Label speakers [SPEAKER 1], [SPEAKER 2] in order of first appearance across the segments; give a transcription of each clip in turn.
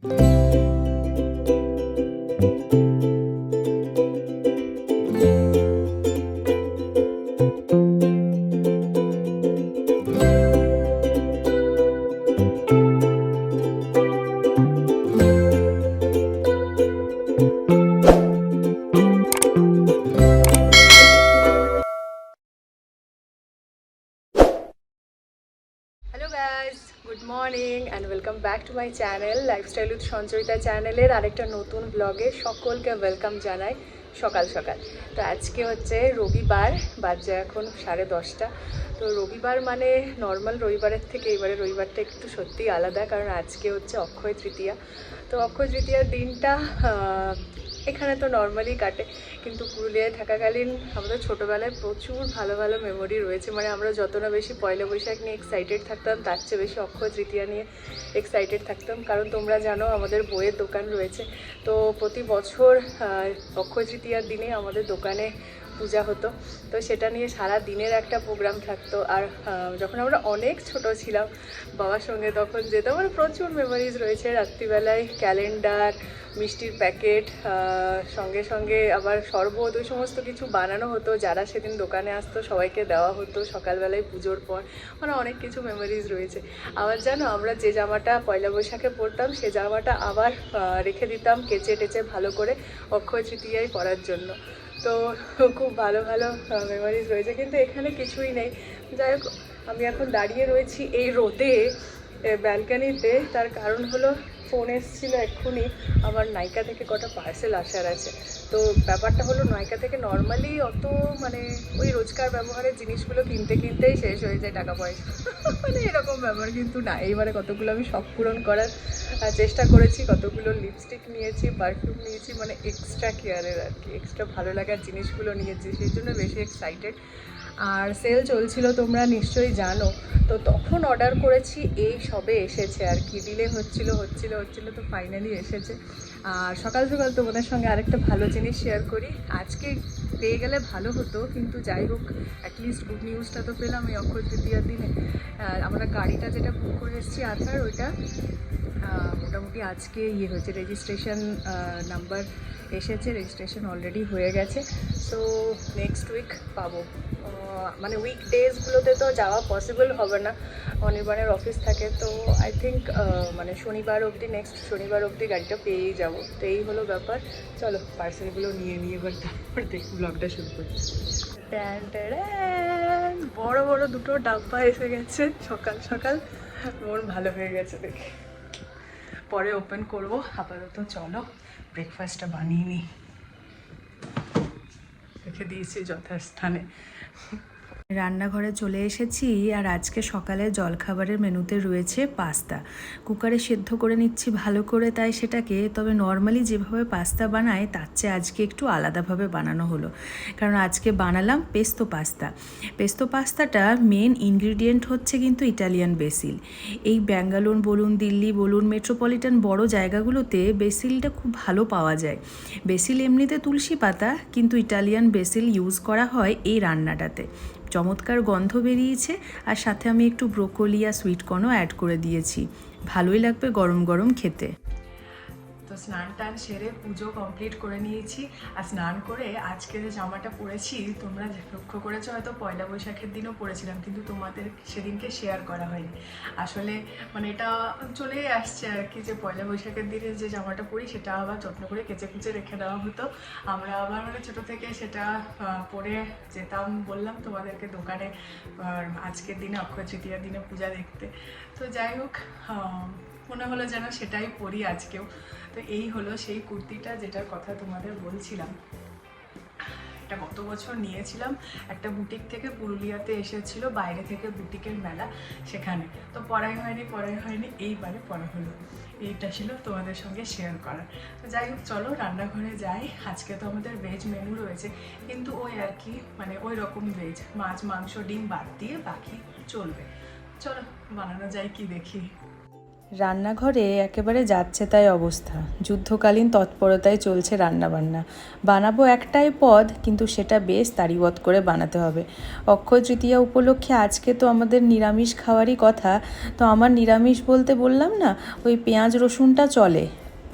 [SPEAKER 1] Hello guys, good morning and welcome back to my channel lifestyle with Sanchayita চ্যানেলের আরেকটা নতুন ব্লগে সকলকে ওয়েলকাম জানাই সকাল সকাল। তো আজকে হচ্ছে রবিবার, বাজে এখন 10:30। তো রবিবার মানে নর্মাল রবিবারের থেকে এবারে রবিবারটা একটু সত্যিই আলাদা, কারণ আজকে হচ্ছে অক্ষয় তৃতীয়া। তো অক্ষয় তৃতীয়ার দিনটা এখানে তো নর্মালি কাটে, কিন্তু পুরুলিয়ায় থাকাকালীন আমাদের ছোটোবেলায় প্রচুর ভালো ভালো মেমোরি রয়েছে। মানে আমরা যত না বেশি পয়লা বৈশাখ নিয়ে এক্সাইটেড থাকতাম, তার চেয়ে বেশি অক্ষয় তৃতীয়া নিয়ে এক্সাইটেড থাকতাম। কারণ তোমরা জানো আমাদের বইয়ের দোকান রয়েছে, তো প্রতি বছর অক্ষয় তৃতীয়ার দিনে আমাদের দোকানে পূজা হতো। তো সেটা নিয়ে সারা দিনের একটা প্রোগ্রাম থাকতো। আর যখন আমরা অনেক ছোট ছিলাম বাবার সঙ্গে তখন যেতাম, মানে প্রচুর মেমোরিজ রয়েছে। রাত্রিবেলায় ক্যালেন্ডার, মিষ্টির প্যাকেট, সঙ্গে সঙ্গে আবার শরবত, ওই সমস্ত কিছু বানানো হতো। যারা সেদিন দোকানে আসতো সবাইকে দেওয়া হতো সকালবেলায় পুজোর পর। মানে অনেক কিছু মেমোরিজ রয়েছে। আবার জানো, আমরা যে জামাটা পয়লা বৈশাখে পরতাম সে জামাটা আবার রেখে দিতাম কেচে টেচে ভালো করে অক্ষয় তৃতীয়ায় পরার জন্য। তো খুব ভালো ভালো মেমোরিজ রয়েছে, কিন্তু এখানে কিছুই নেই। যাই হোক, আমি এখন দাঁড়িয়ে রয়েছি এই রোদে ব্যালকানিতে। তার কারণ হলো ফোন এসেছিলো এক্ষুনি, আমার নাইকা থেকে কটা পার্সেল আসার আছে। তো ব্যাপারটা হলো নাইকা থেকে নর্মালি অত মানে ওই রোজকার ব্যবহারের জিনিসগুলো কিনতে কিনতেই শেষ হয়ে যায় টাকা পয়সা। মানে এরকম ব্যাপার কিন্তু না। এইবারে কতগুলো আমি শখ পূরণ করার চেষ্টা করেছি, কতগুলো লিপস্টিক নিয়েছি, পারফিউম নিয়েছি, মানে এক্সট্রা কেয়ারের আর কি, এক্সট্রা ভালো লাগার জিনিসগুলো নিয়েছি, সেই জন্য বেশি এক্সাইটেড। আর সেল চলছিল তোমরা নিশ্চয়ই জানো, তো তখন অর্ডার করেছি, এই সবে এসেছে আর কি। ডিলে হচ্ছিল তো ফাইনালি এসেছে। আর সকাল সকাল তোমাদের সঙ্গে আরেকটা ভালো জিনিস শেয়ার করি। আজকে পেয়ে গেলে ভালো হতো, কিন্তু যাই হোক অ্যাটলিস্ট গুড নিউজটা তো পেলাম এই অক্ষয় তৃতীয়ার দিনে। আমরা গাড়িটা যেটা বুক করে এসেছি আথার, ওইটা মোটামুটি আজকে হয়েছে, রেজিস্ট্রেশন নাম্বার এসেছে, রেজিস্ট্রেশন অলরেডি হয়ে গেছে। সো নেক্সট উইক পাবো। মানে উইকডেজগুলোতে তো যাওয়া পসিবল হবে না, অনির্বাণের অফিস থাকে। তো আই থিঙ্ক মানে শনিবার অবধি, নেক্সট শনিবার অবধি গাড়িটা পেয়েই যাবো। তো এই হলো ব্যাপার। চলো পার্সেলগুলো নিয়ে এবার তারপর দেখি ব্লগটা শুরু করছি। বড় বড় দুটো ডাব্বা এসে গেছে সকাল সকাল, মন ভালো হয়ে গেছে দেখে। পরে ওপেন করবো, আপাতত চলো ব্রেকফাস্টটা বানিয়ে নিই। রেখে দিয়েছি যথাস্থানে। রান্নাঘরে চলে এসেছি, আর আজকে সকালে জলখাবারের মেনুতে রয়েছে পাস্তা। কুকারে সেদ্ধ করে নিচ্ছি ভালো করে, তাই সেটাকে, তবে নর্মালি যেভাবে পাস্তা বানায় তার চেয়ে আজকে একটু আলাদাভাবে বানানো হলো। কারণ আজকে বানালাম পেস্তো পাস্তা। পেস্তো পাস্তাটা মেন ইনগ্রিডিয়েন্ট হচ্ছে কিন্তু ইটালিয়ান বেসিল। এই ব্যাঙ্গালোর বলুন, দিল্লি বলুন, মেট্রোপলিটন বড় জায়গাগুলোতে বেসিলটা খুব ভালো পাওয়া যায়। বেসিল এমনিতে তুলসী পাতা, কিন্তু ইটালিয়ান বেসিল ইউজ করা হয় এই রান্নাটাতে। চমৎকার গন্ধ বেরিয়েছে, আর সাথে আমি একটু ব্রোকলি আর সুইটকর্নও অ্যাড করে দিয়েছি। ভালোই লাগবে গরম গরম খেতে। তো স্নান টান সেরে পুজো কমপ্লিট করে নিয়েছি। আর স্নান করে আজকে যে জামাটা পরেছি, তোমরা লক্ষ্য করেছো হয়তো পয়লা বৈশাখের দিনও পরেছিলাম, কিন্তু তোমাদের সেদিনকে শেয়ার করা হয়নি। আসলে মানে এটা চলেই আসছে আর কি, যে পয়লা বৈশাখের দিনে যে জামাটা পরি সেটা আবার যত্ন করে কেচে কুচে রেখে দেওয়া হতো। আমরা আবার মানে ছোটো থেকে সেটা পরে যেতাম, বললাম তোমাদেরকে, দোকানে আজকের দিনে অক্ষয় তৃতীয়ার দিনে পূজা দেখতে। তো যাই হোক, মনে হলো যেন সেটাই পরি আজকেও। তো এই হলো সেই কুর্তিটা যেটার কথা তোমাদের বলছিলাম। এটা গত বছর নিয়েছিলাম একটা বুটিক থেকে, পুরুলিয়াতে এসেছিলো বাইরে থেকে বুটিকের মেলা, সেখানে তো পরাই হয়নি, এইবারে পরা হলো। এইটা ছিল তোমাদের সঙ্গে শেয়ার করা। তো যাই হোক, চলো রান্নাঘরে যাই। আজকে তো আমাদের ভেজ মেনু রয়েছে, কিন্তু ওই আর কি, মানে ওই রকম ভেজ, মাছ মাংস ডিম বাদ দিয়ে বাকি চলবে। চলো বানানো যায় কি দেখি। রান্নাঘরে একেবারে যাচ্ছে তাই অবস্থা, যুদ্ধকালীন তৎপরতায় চলছে রান্নাবান্না। বানাবো একটাই পদ, কিন্তু সেটা বেশ তাড়িবৎ করে বানাতে হবে। অক্ষয় তৃতীয়া উপলক্ষে আজকে তো আমাদের নিরামিষ খাওয়ারই কথা। তো আমার নিরামিষ বলতে বললাম না, ওই পেঁয়াজ রসুনটা চলে,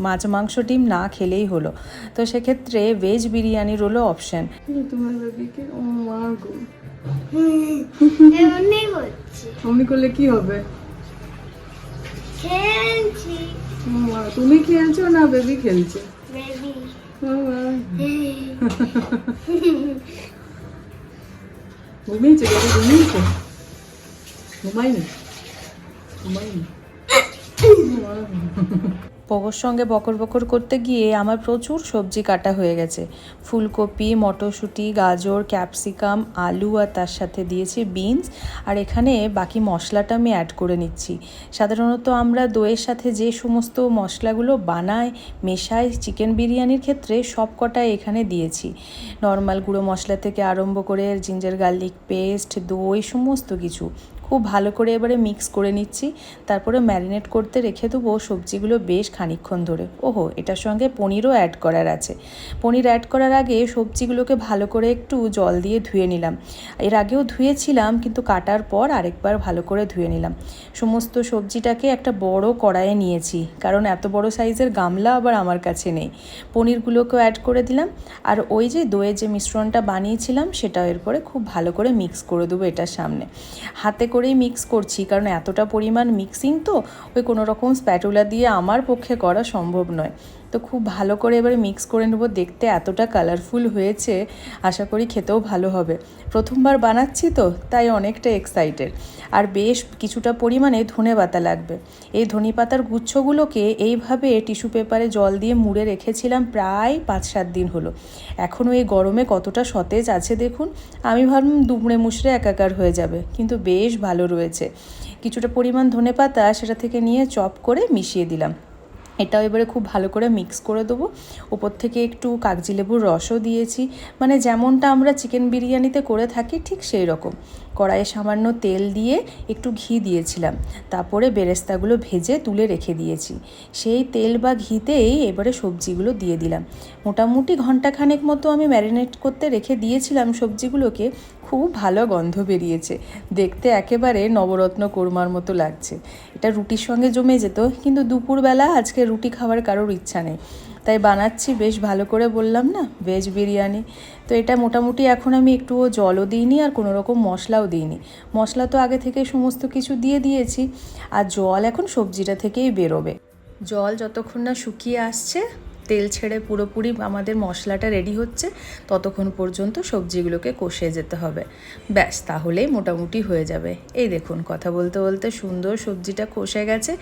[SPEAKER 1] মাছ মাংস ডিম না খেলেই হলো। তো সেক্ষেত্রে ভেজ বিরিয়ানির হলো অপশান। তোমার বেবিকে ও মার গো, এমনি করলে কি হবে?
[SPEAKER 2] খেলছি।
[SPEAKER 1] তুমি খেলছো না বেবি খেলছে?
[SPEAKER 2] বেবি।
[SPEAKER 1] ঘুমিয়েছে বেবি, ঘুমিয়েছে? ঘুমাইনি, ঘুমাইনি। পগর সঙ্গে বকর বকর করতে গিয়ে আমার প্রচুর সবজি কাটা হয়ে গেছে। ফুলকপি, মটরশুঁটি, গাজর, ক্যাপসিকাম, আলু, আর তার সাথে দিয়েছি বিনস। আর এখানে বাকি মশলাটা আমি অ্যাড করে নিচ্ছি। সাধারণত আমরা দইয়ের সাথে যে সমস্ত মশলাগুলো বানাই, মেশাই চিকেন বিরিয়ানির ক্ষেত্রে, সব কটাই এখানে দিয়েছি। নর্মাল গুঁড়ো মশলা থেকে আরম্ভ করে জিঞ্জার গার্লিক পেস্ট, দই, সমস্ত কিছু খুব ভালো করে এবারে মিক্স করে নিচ্ছি। তারপরে ম্যারিনেট করতে রেখে দেবো সবজিগুলো বেশ খানিকক্ষণ ধরে। ওহো, এটার সঙ্গে পনিরও অ্যাড করার আছে। পনির অ্যাড করার আগে সবজিগুলোকে ভালো করে একটু জল দিয়ে ধুয়ে নিলাম। এর আগেও ধুয়েছিলাম, কিন্তু কাটার পর আরেকবার ভালো করে ধুয়ে নিলাম। সমস্ত সবজিটাকে একটা বড় কড়াইয়ে নিয়েছি, কারণ এত বড় সাইজের গামলা আবার আমার কাছে নেই। পনিরগুলোকেও অ্যাড করে দিলাম, আর ওই যে দইয়ের যে মিশ্রণটা বানিয়েছিলাম সেটাও এরপরে খুব ভালো করে মিক্স করে দেবো এটার সামনে। হাতে করেই মিক্স করছি, কারণ এতটা পরিমাণ মিক্সিং তো ওই কোনো রকম স্প্যাটুলা দিয়ে আমার পক্ষে করা সম্ভব নয়। তো খুব ভালো করে এবারে মিক্স করে নেব। দেখতে এতটা কালারফুল হয়েছে, আশা করি খেতেও ভালো হবে। প্রথমবার বানাচ্ছি তো, তাই অনেকটা এক্সাইটেড। আর বেশ কিছুটা পরিমাণে ধনেপাতা লাগবে। এই ধনেপাতার গুচ্ছগুলোকে এইভাবে টিস্যু পেপারে জল দিয়ে মুড়ে রেখেছিলাম প্রায় 5-7 দিন হলো। এখনও এই গরমে কতটা সতেজ আছে দেখুন। আমি ভাবলাম দুমড়ে মুচড়ে একাকার হয়ে যাবে, কিন্তু বেশ ভালো রয়েছে। কিছুটা পরিমাণ ধনেপাতা সেটা থেকে নিয়ে চপ করে মিশিয়ে দিলাম। এটাও এবারে খুব ভালো করে মিক্স করে দেবো। ওপর থেকে একটু কাগজি লেবুর রসও দিয়েছি, মানে যেমনটা আমরা চিকেন বিরিয়ানিতে করে থাকি ঠিক সেই রকম। কড়াইয়ে সামান্য তেল দিয়ে একটু ঘি দিয়েছিলাম, তারপরে বেরেস্তাগুলো ভেজে তুলে রেখে দিয়েছি। সেই তেল বা ঘিতেই এবারে সবজিগুলো দিয়ে দিলাম। মোটামুটি ঘন্টাখানেক মতো আমি ম্যারিনেট করতে রেখে দিয়েছিলাম সবজিগুলোকে। খুব ভালো গন্ধ বেরিয়েছে, দেখতে একেবারে নবরত্ন কোরমার মতো লাগছে। এটা রুটির সঙ্গে জমে যেত, কিন্তু দুপুরবেলা আজকে রুটি খাওয়ার কারোর ইচ্ছা নেই, তাই বানাচ্ছি বেশ ভালো করে, বললাম না ভেজ বিরিয়ানি। তো এটা মোটামুটি এখন আমি একটুও জলও দিইনি আর কোনো রকম মশলাও দিইনি। মশলা তো আগে থেকে সমস্ত কিছু দিয়ে দিয়েছি, আর জল এখন সবজিটা থেকেই বেরোবে। জল যতক্ষণ না শুকিয়ে আসছে, তেল ছেড়ে পুরোপুরি আমাদের মশলাটা রেডি হচ্ছে, ততক্ষণ পর্যন্ত সবজিগুলোকে কষিয়ে যেতে হবে। ব্যাস, তাহলেই মোটামুটি হয়ে যাবে। এই দেখুন, কথা বলতে বলতে সুন্দর সবজিটা কষে গেছে।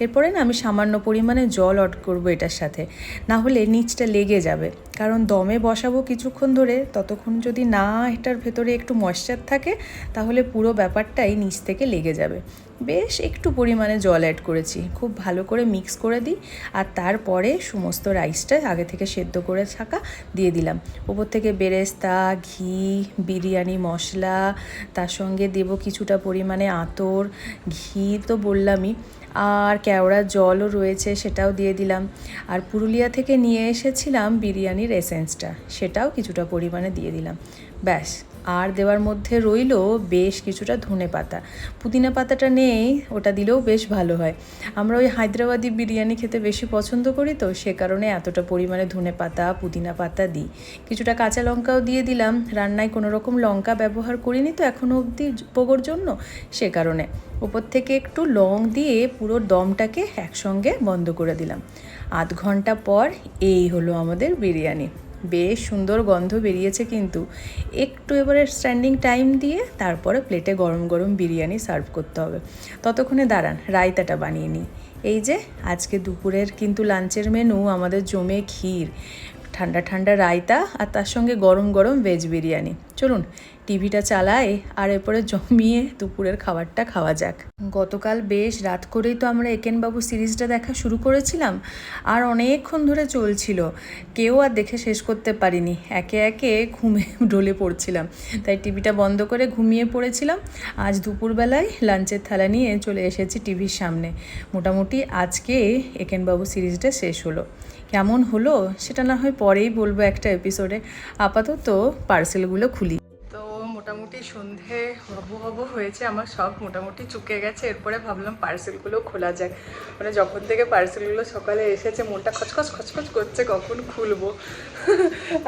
[SPEAKER 1] এরপরে না আমি সামান্য পরিমাণে জল অ্যাড করবো এটার সাথে, না হলে নিচটা লেগে যাবে। কারণ দমে বসাবো কিছুক্ষণ ধরে, ততক্ষণ যদি না এটার ভেতরে একটু ময়েশ্চার থাকে, তাহলে পুরো ব্যাপারটাই নিচ থেকে লেগে যাবে। বেশ একটু পরিমাণে জল অ্যাড করেছি, খুব ভালো করে মিক্স করে দিই। আর তারপরে সমস্ত রাইসটা আগে থেকে সেদ্ধ করে থাকা দিয়ে দিলাম। ওপর থেকে বেরেস্তা, ঘি, বিরিয়ানি মশলা, তার সঙ্গে দেব কিছুটা পরিমাণে আতর, ঘি তো বললামই, আর কেওড়ার জলও রয়েছে সেটাও দিয়ে দিলাম। আর পুরুলিয়া থেকে নিয়ে এসেছিলাম বিরিয়ানির এসেন্সটা, সেটাও কিছুটা পরিমাণে দিয়ে দিলাম। ব্যাস, আর দেওয়ার মধ্যে রইল বেশ কিছুটা ধনেপাতা। পুদিনা পাতাটা নেই, ওটা দিলেও বেশ ভালো হয়। আমরা ওই হায়দ্রাবাদি বিরিয়ানি খেতে বেশি পছন্দ করি, তো সে কারণে এতটা পরিমাণে ধনেপাতা, পুদিনা পাতা দিই। কিছুটা কাঁচা লঙ্কাও দিয়ে দিলাম। রান্নায় কোনো রকম লঙ্কা ব্যবহার করিনি তো এখনও অবধি পোগোর জন্য, সে কারণে ওপর থেকে একটু লং দিয়ে পুরো দমটাকে একসঙ্গে বন্ধ করে দিলাম। 8 ঘন্টা পর এই হলো আমাদের বিরিয়ানি। বেশ সুন্দর গন্ধ বেরিয়েছে, কিন্তু একটু এবারে স্ট্যান্ডিং টাইম দিয়ে তারপরে প্লেটে গরম গরম বিরিয়ানি সার্ভ করতে হবে। ততক্ষণে দাঁড়ান, রায়তাটা বানিয়ে নিই। এই যে আজকে দুপুরের কিন্তু লাঞ্চের মেনু আমাদের জমে ক্ষীর, ঠান্ডা ঠান্ডা রায়তা, আর তার সঙ্গে গরম গরম ভেজ বিরিয়ানি। চলুন টিভিটা চালাই আর এরপরে জমিয়ে দুপুরের খাবারটা খাওয়া যাক। গতকাল বেশ রাত করেই তো আমরা একেনবাবু সিরিজটা দেখা শুরু করেছিলাম, আর অনেকক্ষণ ধরে চলছিল, কেউ আর দেখে শেষ করতে পারিনি, একে একে ঘুমে ঢলে পড়ছিলাম, তাই টিভিটা বন্ধ করে ঘুমিয়ে পড়েছিলাম। আজ দুপুরবেলায় লাঞ্চের থালা নিয়ে চলে এসেছি টিভির সামনে। মোটামুটি আজকে একেনবাবু সিরিজটা শেষ হলো। কেমন হলো সেটা না হয় পরেই বলবো একটা এপিসোডে, আপাতত পার্সেলগুলো খুলি। তো মোটামুটি সন্ধে হব হয়েছে, আমার সব মোটামুটি চুকে গেছে। এরপরে ভাবলাম পার্সেলগুলো খোলা যায়, মানে যখন থেকে পার্সেলগুলো সকালে এসেছে মনটা খচখচ খচখচ করছে কখন খুলবো।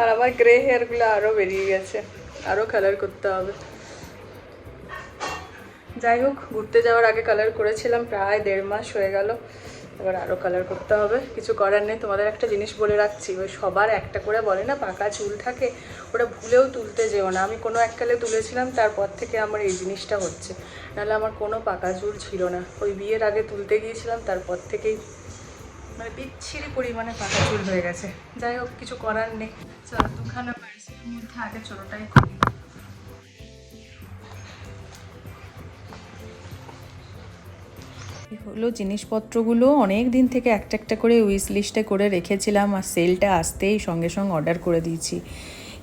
[SPEAKER 1] আর আমার গ্রে হেয়ারগুলো আরও বেরিয়ে গেছে, আরও কালার করতে হবে। যাই হোক, ঘুরতে যাওয়ার আগে কালার করেছিলাম, প্রায় 1.5 মাস হয়ে গেল, এবার আরও কালার করতে হবে। কিছু করার নেই। তোমাদের একটা জিনিস বলে রাখছি, ওই সবার একটা করে বলে না পাকা চুল থাকে, ওটা ভুলেও তুলতে যেও না। আমি কোনো এককালে তুলেছিলাম, তারপর থেকে আমার এই জিনিসটা হচ্ছে, নাহলে আমার কোনো পাকা চুল ছিল না। ওই বিয়ের আগে তুলতে গিয়েছিলাম, তারপর থেকেই মানে বিচ্ছিরি পরিমাণে পাকা চুল হয়ে গেছে। যাই হোক, কিছু করার নেই। চলো দুখানা পার্সেলের মধ্যে আগে ছোটোটাই করি। হলো জিনিসপত্রগুলো অনেক দিন থেকে একটা একটা করে উইশ লিস্টে করে রেখেছিলাম, আর সেলটা আসতেই সঙ্গে সঙ্গে অর্ডার করে দিয়েছি।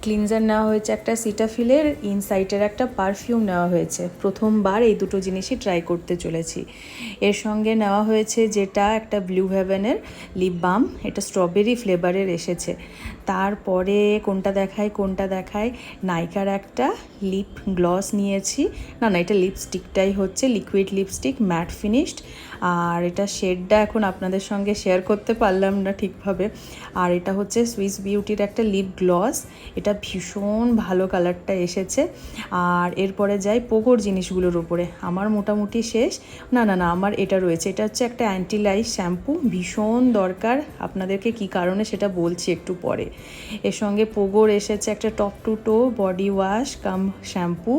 [SPEAKER 1] ক্লিনজার নেওয়া হয়েছে একটা, সিটাফিলের ইনসাইটের একটা পারফিউম নেওয়া হয়েছে। প্রথমবার এই দুটো জিনিসই ট্রাই করতে চলেছি। এর সঙ্গে নেওয়া হয়েছে যেটা একটা ব্লু হেভেনের লিপ বাম, এটা স্ট্রবেরি ফ্লেভারের এসেছে। তারপরে কোনটা দেখায় নাইকার একটা লিপ গ্লস নিয়েছি, না এটা লিপস্টিকটাই হচ্ছে, লিকুইড লিপস্টিক ম্যাট ফিনিশড। আর এটা শেডটা এখন আপনাদের সঙ্গে শেয়ার করতে পারলাম না ঠিকভাবে। আর এটা হচ্ছে সুইস বিউটির একটা লিপ গ্লস, এটা ভীষণ ভালো কালারটা এসেছে। আর এরপরে যাই পোগোর জিনিসগুলোর উপরে। আমার মোটামুটি শেষ। না আমার এটা রয়েছে, এটা হচ্ছে একটা অ্যান্টি লাইস শ্যাম্পু, ভীষণ দরকার। আপনাদেরকে কি কারণে সেটা বলছি একটু পরে। এর সঙ্গে পোগোর এসেছে একটা টপ টু টো বডি ওয়াশ কাম শ্যাম্পু,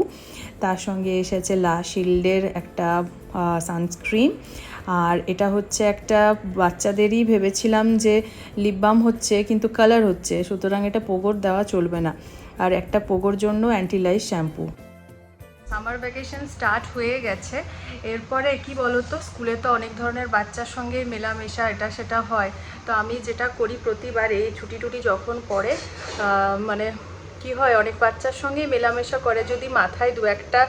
[SPEAKER 1] তার সঙ্গে এসেছে লা শিল্ডের একটা সানস্ক্রিন। আর এটা হচ্ছে একটা বাচ্চাদেরই ভেবেছিলাম যে লিপ বাম হচ্ছে, কিন্তু কালার হচ্ছে, সুতরাং এটা পোগোর দেওয়া চলবে না। আর একটা পোগোর জন্য anti lice shampoo. Summer vacation start হয়ে গেছে। এরপরে কি বলতো, স্কুলে তো অনেক ধরনের বাচ্চার সঙ্গে মেলামেশা এটা সেটা হয়। তো আমি যেটা করি প্রতিবার এই ছুটি টুটি যখন পড়ে, মানে কি হয়, অনেক বাচ্চার সঙ্গেই মেলামেশা করে, যদি মাথায় দু একটা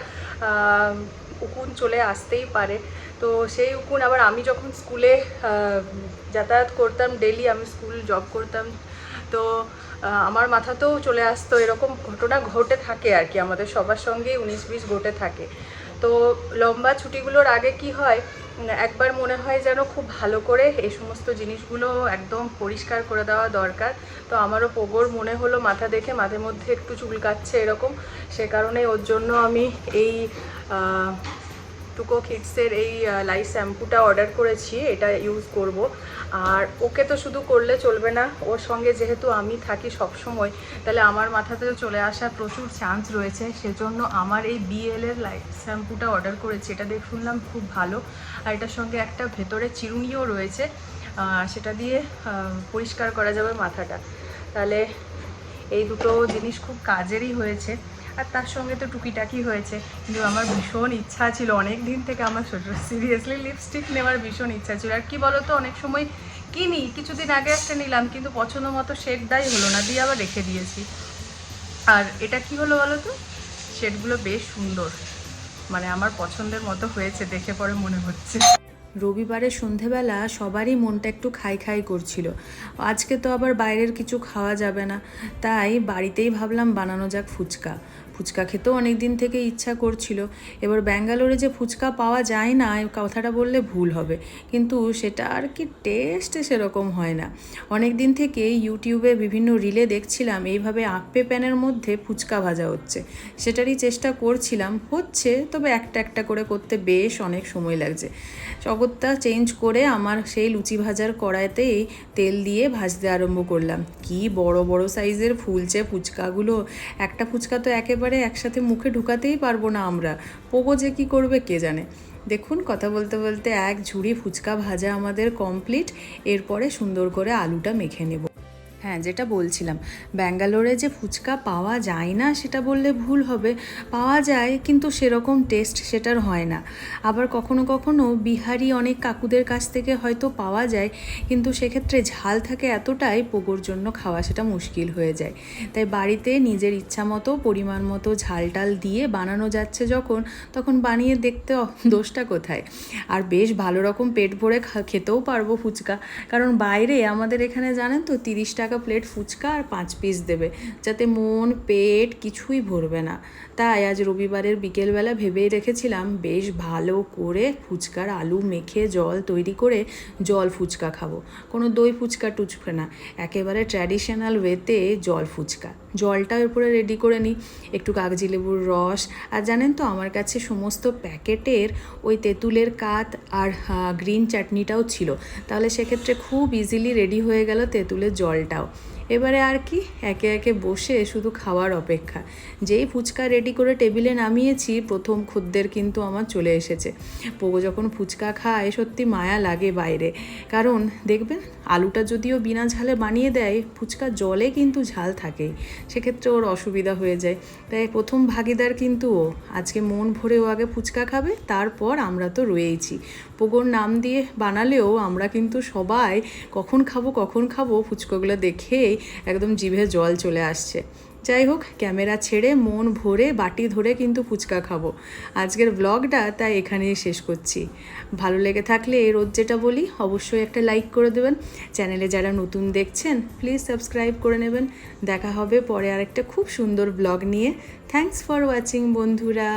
[SPEAKER 1] উকুন চলে আসতেই পারে। তো সেই উকুন আবার আমি যখন স্কুলে যাতায়াত করতাম, ডেলি আমি স্কুল জব করতাম, তো আমার মাথাতেও চলে আসতো। এরকম ঘটনা ঘটে থাকে আর কি, আমাদের সবার সঙ্গেই 19-20 ঘটে থাকে। তো লম্বা ছুটিগুলোর আগে কি হয়, একবার মনে হয় যেন খুব ভালো করে এই সমস্ত জিনিসগুলো একদম পরিষ্কার করে দেওয়া দরকার। তো আমারও পোগোর মনে হলো মাথা দেখে, মাঝে মধ্যে একটু চুলকাচ্ছে এরকম, সে কারণে ওর জন্য আমি এই টুকো কিডসের এই লাইট শ্যাম্পুটা অর্ডার করেছি, এটা ইউজ করব। আর ওকে তো শুধু করলে চলবে না, ওর সঙ্গে যেহেতু আমি থাকি সব সময়, তাহলে আমার মাথাতেও চলে আসার প্রচুর চান্স রয়েছে। সেজন্য আমার এই বিএলের লাইট শ্যাম্পুটা অর্ডার করেছি। এটা দেখে শুনলাম খুব ভালো, আর এটার সঙ্গে একটা ভেতরে চিরুনিও রয়েছে, সেটা দিয়ে পরিষ্কার করা যাবে মাথাটা। তাহলে এই দুটো জিনিস খুব কাজেরই হয়েছে। আর তার সঙ্গে তো টুকিটাকি হয়েছে, কিন্তু আমার ভীষণ ইচ্ছা ছিল অনেক দিন থেকে, আমার সিরিয়াসলি লিপস্টিক নেওয়ার ভীষণ ইচ্ছা ছিল। আর কি বলো তো, অনেক সময় কিনি, কিছুদিন আগে একটা নিলাম, কিন্তু পছন্দ মতো শেডটাই হলো না, দিয়ে আবার রেখে দিয়েছি। আর এটা কি হলো বলো তো, শেডগুলো বেশ সুন্দর, মানে আমার পছন্দের মতো হয়েছে, দেখে পরে মনে হচ্ছে। রবিবারের সন্ধেবেলা সবারই মনটা একটু খাই খাই করছিল। আজকে তো আবার বাইরের কিছু খাওয়া যাবে না, তাই বাড়িতেই ভাবলাম বানানো যাক ফুচকা। ফুচকা খেতেও অনেক দিন থেকে ইচ্ছা করছিল। এবার ব্যাঙ্গালোরে যে ফুচকা পাওয়া যায় না, এই কথাটা বললে ভুল হবে, কিন্তু সেটা আর কি টেস্ট সেরকম হয় না। অনেক দিন থেকে ইউটিউবে বিভিন্ন রিলে দেখছিলাম এইভাবে আপ্পে প্যানের মধ্যে ফুচকা ভাজা হচ্ছে, সেটারই চেষ্টা করছিলাম, হচ্ছে, তবে একটা একটা করে করতে বেশ অনেক সময় লাগছে। জগৎটা চেঞ্জ করে আমার সেই লুচি ভাজার কড়াইতেই তেল দিয়ে ভাজতে আরম্ভ করলাম। কি বড় বড় সাইজের ফুলছে ফুচকাগুলো, একটা ফুচকা তো একেবারে একসাথে মুখে ঢুকাতেই পারবো না আমরা, পোগো যে কী করবে কে জানে। দেখুন কথা বলতে বলতে এক ঝুড়ি ফুচকা ভাজা আমাদের কমপ্লিট। এরপরে সুন্দর করে আলুটা মেখে নেব। হ্যাঁ, যেটা বলছিলাম, ব্যাঙ্গালোরে যে ফুচকা পাওয়া যায় না সেটা বললে ভুল হবে। পাওয়া যায়, কিন্তু সেরকম টেস্ট সেটার হয় না। আবার কখনো কখনো বিহারি অনেক কাকুদের কাছ থেকে হয়তো পাওয়া যায়, কিন্তু সেক্ষেত্রে ঝাল থাকে এতটাই, পোগোর জন্য খাওয়া সেটা মুশকিল হয়ে যায়। তাই বাড়িতে নিজের ইচ্ছা মতো পরিমাণ মতো ঝাল টাল দিয়ে বানানো যাচ্ছে যখন, তখন বানিয়ে দেখতে দোষটা কোথায়। আর বেশ ভালো রকম পেট ভরে খেতেও পারবো ফুচকা। কারণ বাইরে আমাদের এখানে জানেন তো 30 টাকা প্লেট ফুচকা আর 5 পিস দেবে, যাতে মন পেট কিছুই ভরবে না। তাই আজ রবিবারের বিকেলবেলা ভেবেই রেখেছিলাম বেশ ভালো করে ফুচকার আলু মেখে জল তৈরি করে জল ফুচকা খাবো। কোনো দই ফুচকা টুচকা না, একেবারে ট্র্যাডিশনাল ওয়েতে জল ফুচকা। জলটা উপরে রেডি করে নিই, একটু কাগজি লেবুর রস, আর জানেন তো আমার কাছে সমস্ত প্যাকেটের ওই তেঁতুলের কাত আর গ্রিন চাটনিটাও ছিল, তাহলে সেক্ষেত্রে খুব ইজিলি রেডি হয়ে গেল তেঁতুলের জলটাও। এবারে আর কি, একে একে বসে শুধু খাওয়ার অপেক্ষা। যেই ফুচকা রেডি করে টেবিলে নামিয়েছি, প্রথম খদ্দের কিন্তু আমার চলে এসেছে। পোগো যখন ফুচকা খায় সত্যি মায়া লাগে বাইরে, কারণ দেখবেন আলুটা যদিও বিনা ঝালে বানিয়ে দেয়, ফুচকা জলে কিন্তু ঝাল থাকেই, সেক্ষেত্রে ওর অসুবিধা হয়ে যায়। তাই প্রথম ভাগিদার কিন্তু ও। আজকে মন ভরে ও আগে ফুচকা খাবে, তারপর আমরা তো রয়েইছি। পোগোর নাম দিয়ে বানালেও আমরা কিন্তু সবাই কখন খাবো ফুচকাগুলো দেখেই একদম জিভে জল চলে আসছে। যাই হোক, ক্যামেরা ছেড়ে মন ভরে বাটি ধরে কিন্তু ফুচকা খাবো। আজকের ব্লগটা তাই এখানেই শেষ করছি। ভালো লেগে থাকলে রোজ যেটা বলি, অবশ্যই একটা লাইক করে দেবেন। চ্যানেলে যারা নতুন দেখছেন প্লিজ সাবস্ক্রাইব করে নেবেন। দেখা হবে পরে আরেকটা খুব সুন্দর ব্লগ নিয়ে। থ্যাঙ্কস ফর ওয়াচিং বন্ধুরা।